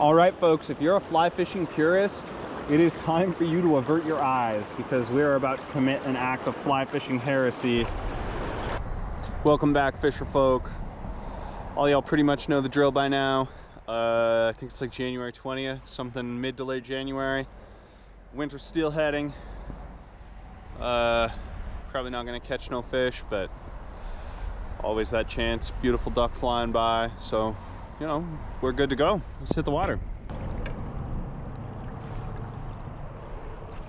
All right, folks, if you're a fly fishing purist, it is time for you to avert your eyes because we are about to commit an act of fly fishing heresy. Welcome back, fisher folk. All y'all pretty much know the drill by now. I think it's like January 20th, something mid to late January. Winter steelheading. Probably not gonna catch no fish, but always that chance. Beautiful duck flying by, so you know, we're good to go. Let's hit the water.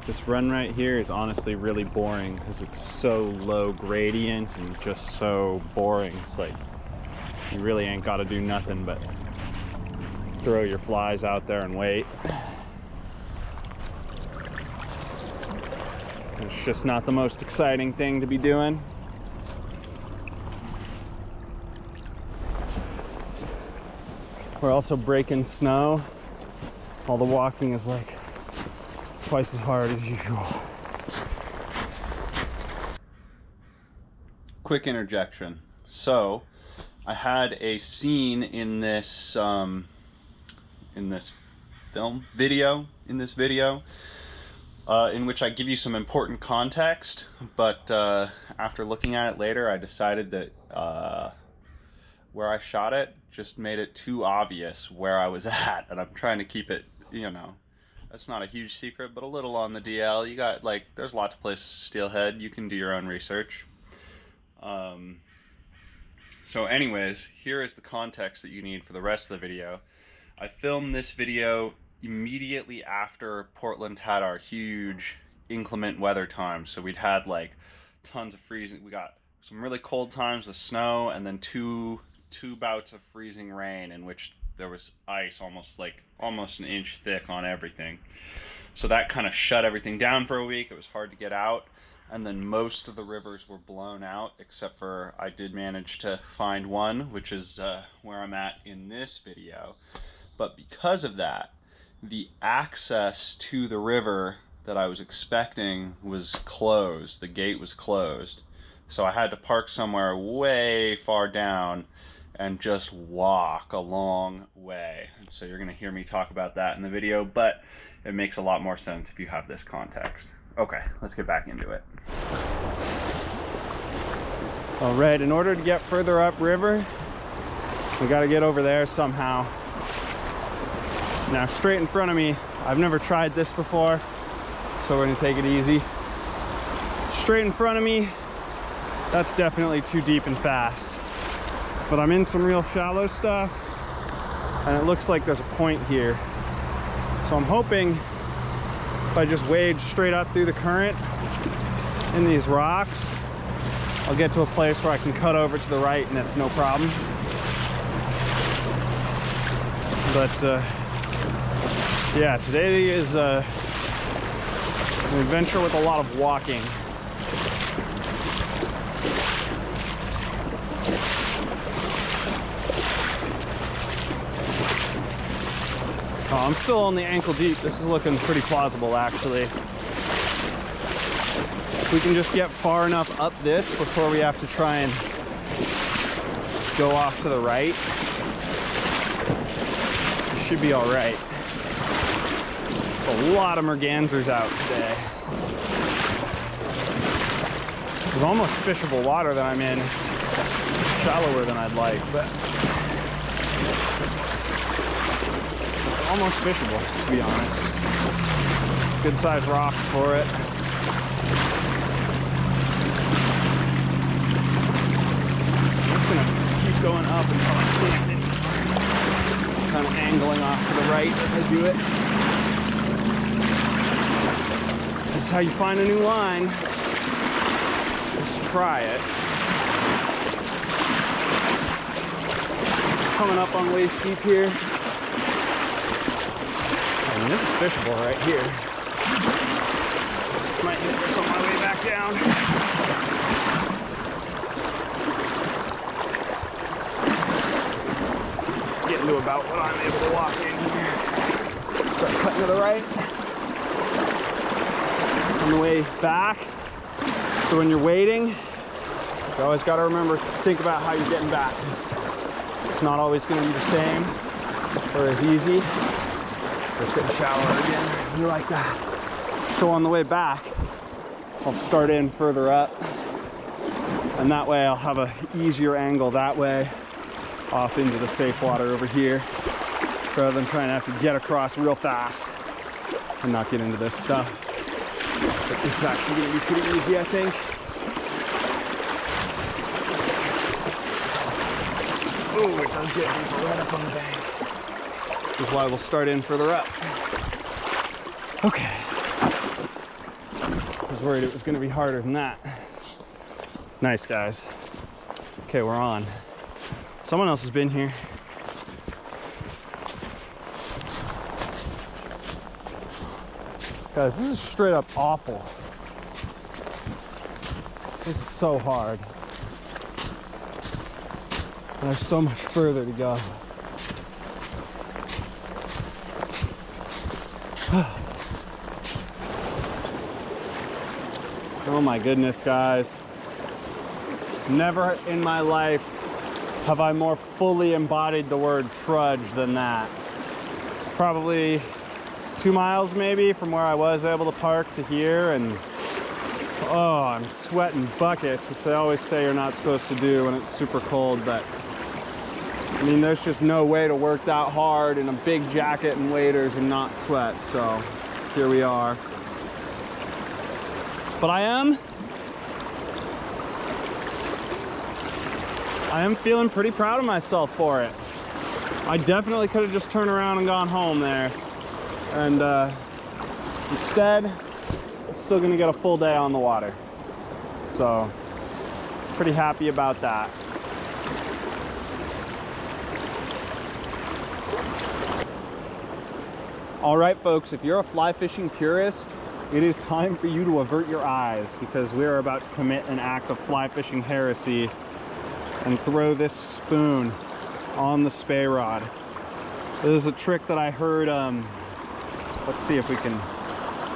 This run right here is honestly really boring because it's so low gradient and just so boring. It's like you really ain't got to do nothing but throw your flies out there and wait. It's just not the most exciting thing to be doing. We're also breaking snow. All the walking is like twice as hard as usual. Quick interjection. So, I had a scene in this video, in which I give you some important context, but after looking at it later, I decided that where I shot it just made it too obvious where I was at, and I'm trying to keep it, you know, that's not a huge secret, but a little on the DL. You got, like, there's lots of places steelhead. You can do your own research. So anyways, here is the context that you need for the rest of the video. I filmed this video immediately after Portland had our huge inclement weather time. So we'd had like tons of freezing. We got some really cold times with snow, and then two bouts of freezing rain in which there was ice almost an inch thick on everything. So that kind of shut everything down for a week. It was hard to get out, and then most of the rivers were blown out, except for I did manage to find one, which is where I'm at in this video. But because of that, the access to the river that I was expecting was closed. The gate was closed. So I had to park somewhere way far down and just walk a long way. And so you're gonna hear me talk about that in the video, but it makes a lot more sense if you have this context. Okay, let's get back into it. All right, in order to get further upriver, we gotta get over there somehow. Now, straight in front of me, I've never tried this before, so we're gonna take it easy. Straight in front of me, that's definitely too deep and fast. But I'm in some real shallow stuff, and it looks like there's a point here. So I'm hoping if I just wade straight up through the current in these rocks, I'll get to a place where I can cut over to the right and it's no problem. But yeah, today is an adventure with a lot of walking. Oh, I'm still only ankle deep. This is looking pretty plausible, actually. If we can just get far enough up this before we have to try and go off to the right, it should be all right. There's a lot of mergansers out today. It's almost fishable water that I'm in. It's shallower than I'd like, but almost fishable, to be honest. Good sized rocks for it. I'm just gonna keep going up until I can't anymore. Kind of angling off to the right as I do it. This is how you find a new line. Just try it. Coming up on waist deep here. And this is fishable right here. Might hit this on my way back down. Getting to about what I'm able to walk in here. Start cutting to the right. On the way back. So when you're waiting, you always got to remember to think about how you're getting back. It's not always going to be the same or as easy. Let's get a shower again. You like that? So on the way back, I'll start in further up, and that way I'll have an easier angle that way off into the safe water over here, rather than trying to have to get across real fast and not get into this stuff. But this is actually going to be pretty easy, I think. Oh, it does get deeper right up on the bank. This is why we'll start in further up. Okay. I was worried it was going to be harder than that. Nice, guys. Okay, we're on. Someone else has been here. Guys, this is straight up awful. This is so hard. And there's so much further to go. Oh my goodness, guys. Never in my life have I more fully embodied the word trudge than that. Probably 2 miles maybe from where I was able to park to here, and oh, I'm sweating buckets, which they always say you're not supposed to do when it's super cold, but I mean, there's just no way to work that hard in a big jacket and waders and not sweat, so here we are. But I am feeling pretty proud of myself for it. I definitely could have just turned around and gone home there. And instead, I'm still gonna get a full day on the water. So, pretty happy about that. All right, folks, if you're a fly fishing purist, it is time for you to avert your eyes, because we are about to commit an act of fly fishing heresy and throw this spoon on the spey rod. This is a trick that I heard. Let's see if we can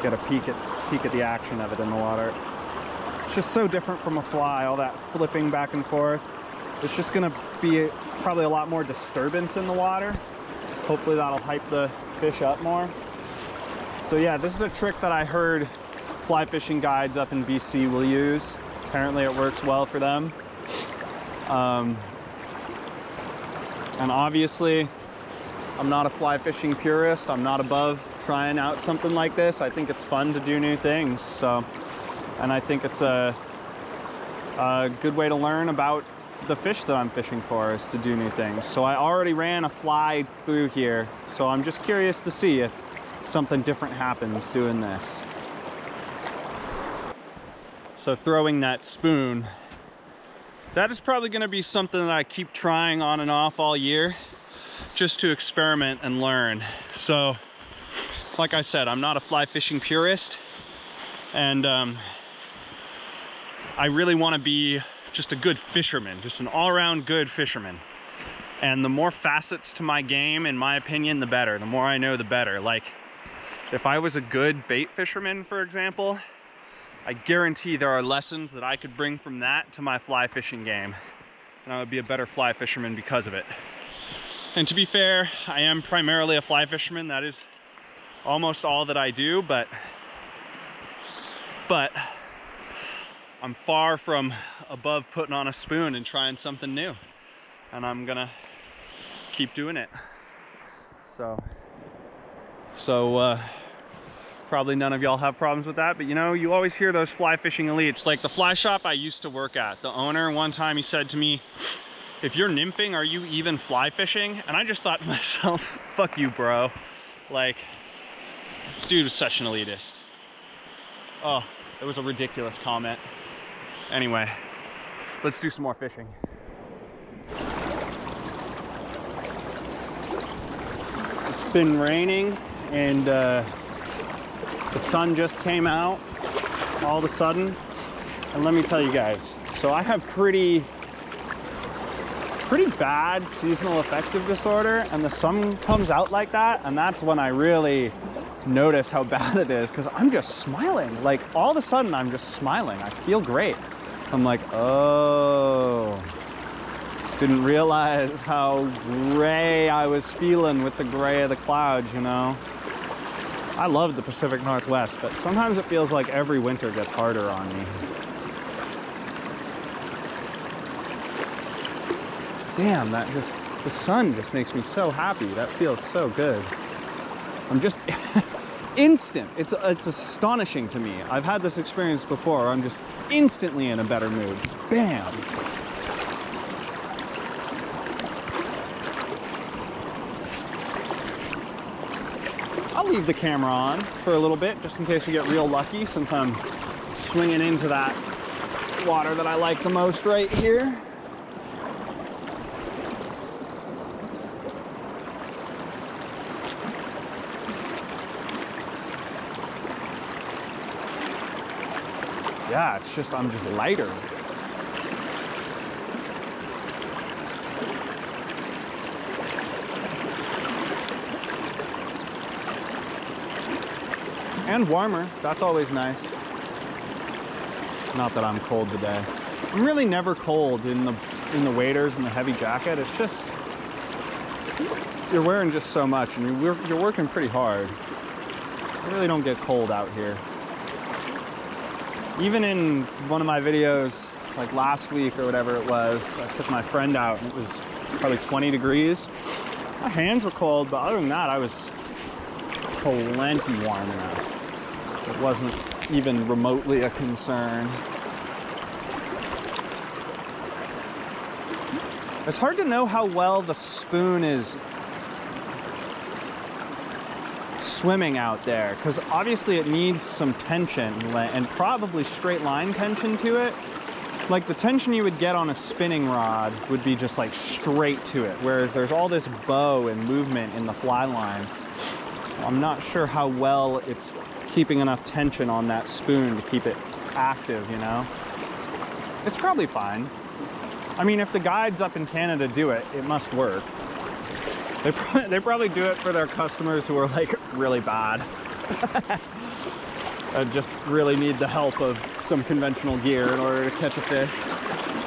get a peek at the action of it in the water. It's just so different from a fly, all that flipping back and forth. It's just gonna be probably a lot more disturbance in the water. Hopefully that'll hype the fish up more. So yeah, this is a trick that I heard fly fishing guides up in BC will use. Apparently it works well for them. And obviously, I'm not a fly fishing purist. I'm not above trying out something like this. I think it's fun to do new things. So, and I think it's a good way to learn about the fish that I'm fishing for, is to do new things. So I already ran a fly through here. So I'm just curious to see if something different happens doing this. So throwing that spoon, that is probably going to be something that I keep trying on and off all year, just to experiment and learn. So like I said, I'm not a fly fishing purist, and I really want to be just a good fisherman, just an all-around good fisherman. And the more facets to my game, in my opinion, the better. The more I know, the better. Like, if I was a good bait fisherman, for example, I guarantee there are lessons that I could bring from that to my fly fishing game, and I would be a better fly fisherman because of it. And to be fair, I am primarily a fly fisherman. That is almost all that I do, but I'm far from above putting on a spoon and trying something new, and I'm gonna keep doing it. So probably none of y'all have problems with that, but you know, you always hear those fly fishing elites. Like the fly shop I used to work at, the owner, one time he said to me, "If you're nymphing, are you even fly fishing?" And I just thought to myself, fuck you, bro. Like, dude was such an elitist. Oh, it was a ridiculous comment. Anyway, let's do some more fishing. It's been raining, and the sun just came out all of a sudden. And let me tell you guys, so I have pretty bad seasonal affective disorder, and the sun comes out like that, and that's when I really notice how bad it is, because I'm just smiling. Like, all of a sudden I'm just smiling. I feel great. I'm like, oh, didn't realize how gray I was feeling with the gray of the clouds, you know? I love the Pacific Northwest, but sometimes it feels like every winter gets harder on me. Damn, the sun just makes me so happy. That feels so good. I'm just instant. It's astonishing to me. I've had this experience before. I'm just instantly in a better mood. Just bam. I'll leave the camera on for a little bit just in case we get real lucky, since I'm swinging into that water that I like the most right here. Yeah, it's just, I'm just lighter. And warmer, that's always nice. Not that I'm cold today. I'm really never cold in the waders and the heavy jacket. It's just, you're wearing just so much and you're working pretty hard. I really don't get cold out here. Even in one of my videos, like last week or whatever it was, I took my friend out and it was probably 20 degrees. My hands were cold, but other than that, I was plenty warm enough. It wasn't even remotely a concern. It's hard to know how well the spoon is swimming out there, because obviously it needs some tension and probably straight line tension to it. Like the tension you would get on a spinning rod would be just like straight to it, whereas there's all this bow and movement in the fly line. I'm not sure how well it's keeping enough tension on that spoon to keep it active, you know? It's probably fine. I mean, if the guides up in Canada do it, it must work. They probably do it for their customers who are like really bad. Just really need the help of some conventional gear in order to catch a fish.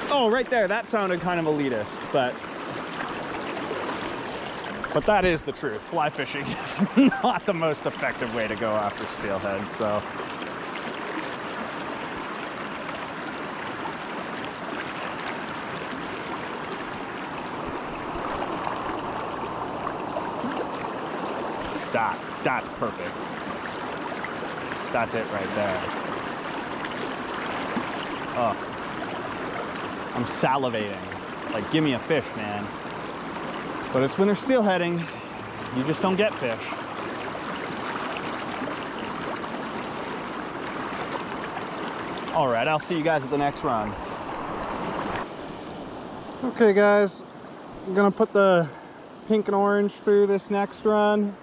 Oh, right there, that sounded kind of elitist, but that is the truth. Fly fishing is not the most effective way to go after steelhead, so. That's perfect. That's it right there. Oh, I'm salivating. Like, give me a fish, man. But it's winter steelheading. You just don't get fish. All right, I'll see you guys at the next run. Okay, guys, I'm gonna put the pink and orange through this next run.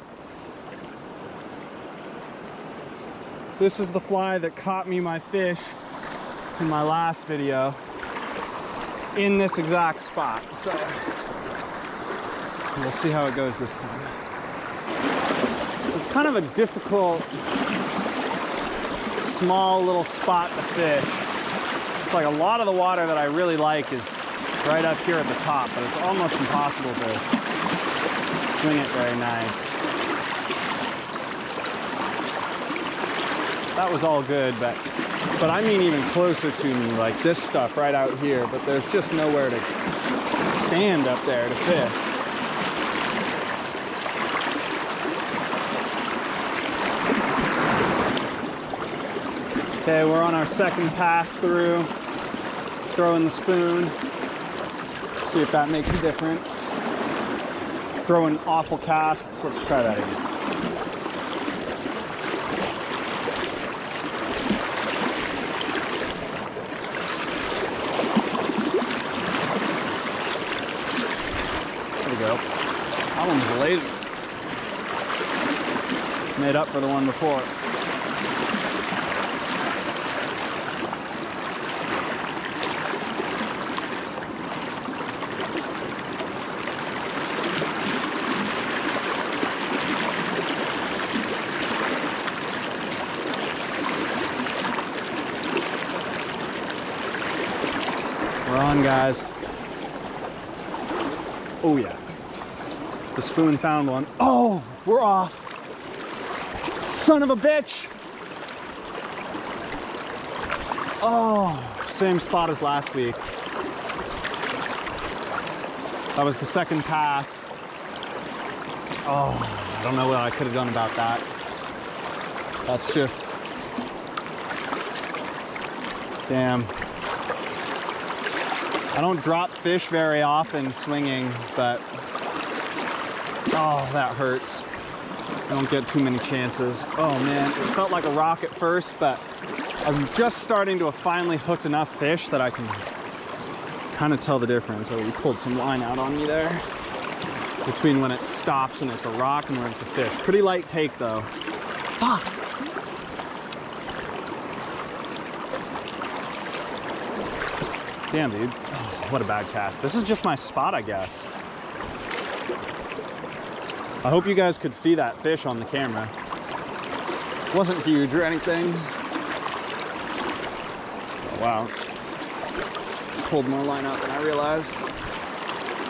This is the fly that caught me my fish in my last video in this exact spot. So we'll see how it goes this time. It's kind of a difficult, small little spot to fish. It's like a lot of the water that I really like is right up here at the top, but it's almost impossible to swing it very nice. That was all good, but I mean even closer to me, like this stuff right out here, but there's just nowhere to stand up there to fish. Okay, we're on our second pass through, throwing the spoon, see if that makes a difference. Throwing awful casts, let's try that again. Go. That one's lazy. Made up for the one before. We're on, guys. Oh yeah. The spoon found one. Oh, we're off. Son of a bitch! Oh, same spot as last week. That was the second pass. Oh, I don't know what I could have done about that. That's just... damn. I don't drop fish very often swinging, but... oh, that hurts. I don't get too many chances. Oh man, it felt like a rock at first, but I'm just starting to have finally hooked enough fish that I can kind of tell the difference. Oh, you pulled some line out on me there. Between when it stops and it's a rock and when it's a fish. Pretty light take though. Fuck! Damn, dude. Oh, what a bad cast. This is just my spot, I guess. I hope you guys could see that fish on the camera. It wasn't huge or anything. Oh, wow. Pulled more line out than I realized.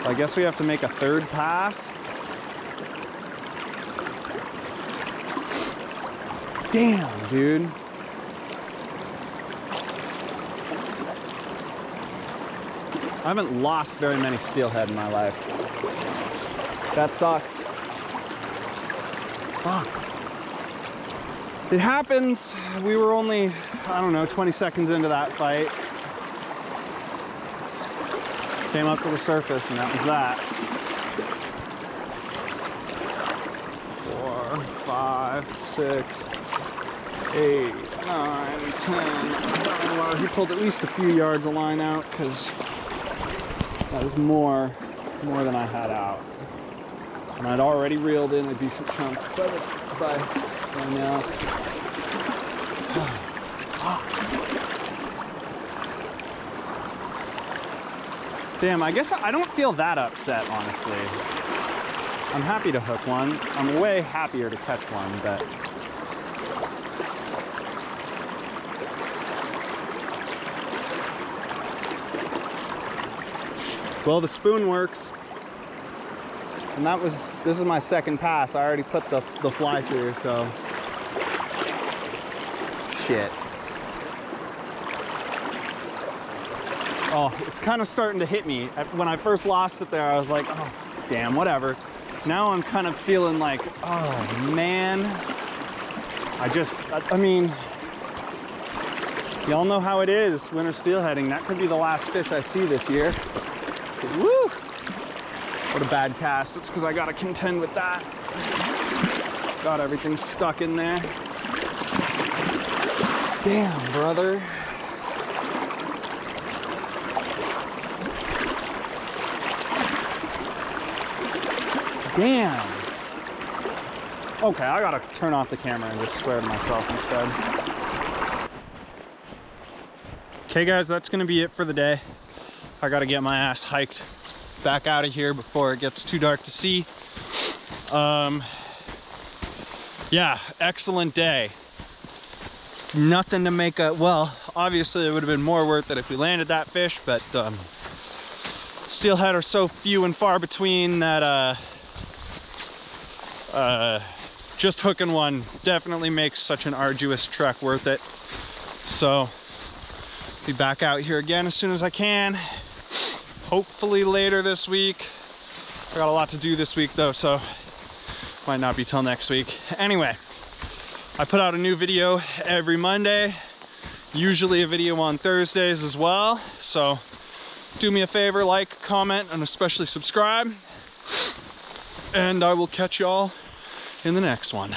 I guess we have to make a third pass. Damn, dude. I haven't lost very many steelhead in my life. That sucks. Fuck. It happens. We were only, I don't know, 20 seconds into that fight. Came up to the surface and that was that. 4, 5, 6, 8, 9, 10. Well, he pulled at least a few yards of line out because that was more than I had out. And I'd already reeled in a decent chunk by now. Damn, I guess I don't feel that upset, honestly. I'm happy to hook one. I'm way happier to catch one, but... well, the spoon works. And this is my second pass. I already put the fly through, so. Shit. Oh, it's kind of starting to hit me. When I first lost it there, I was like, oh, damn, whatever. Now I'm kind of feeling like, oh, man. I mean, y'all know how it is, winter steelheading. That could be the last fish I see this year. Woo! What a bad cast. It's because I got to contend with that. Got everything stuck in there. Damn, brother. Damn. Okay, I gotta turn off the camera and just swear to myself instead. Okay guys, that's gonna be it for the day. I gotta get my ass hiked back out of here before it gets too dark to see. Yeah, excellent day. Nothing to make a, well, obviously it would have been more worth it if we landed that fish, but steelhead are so few and far between that just hooking one definitely makes such an arduous trek worth it. So be back out here again as soon as I can. Hopefully later this week. I got a lot to do this week though, so might not be till next week. Anyway, I put out a new video every Monday, usually a video on Thursdays as well. So do me a favor, like, comment, and especially subscribe. And I will catch y'all in the next one.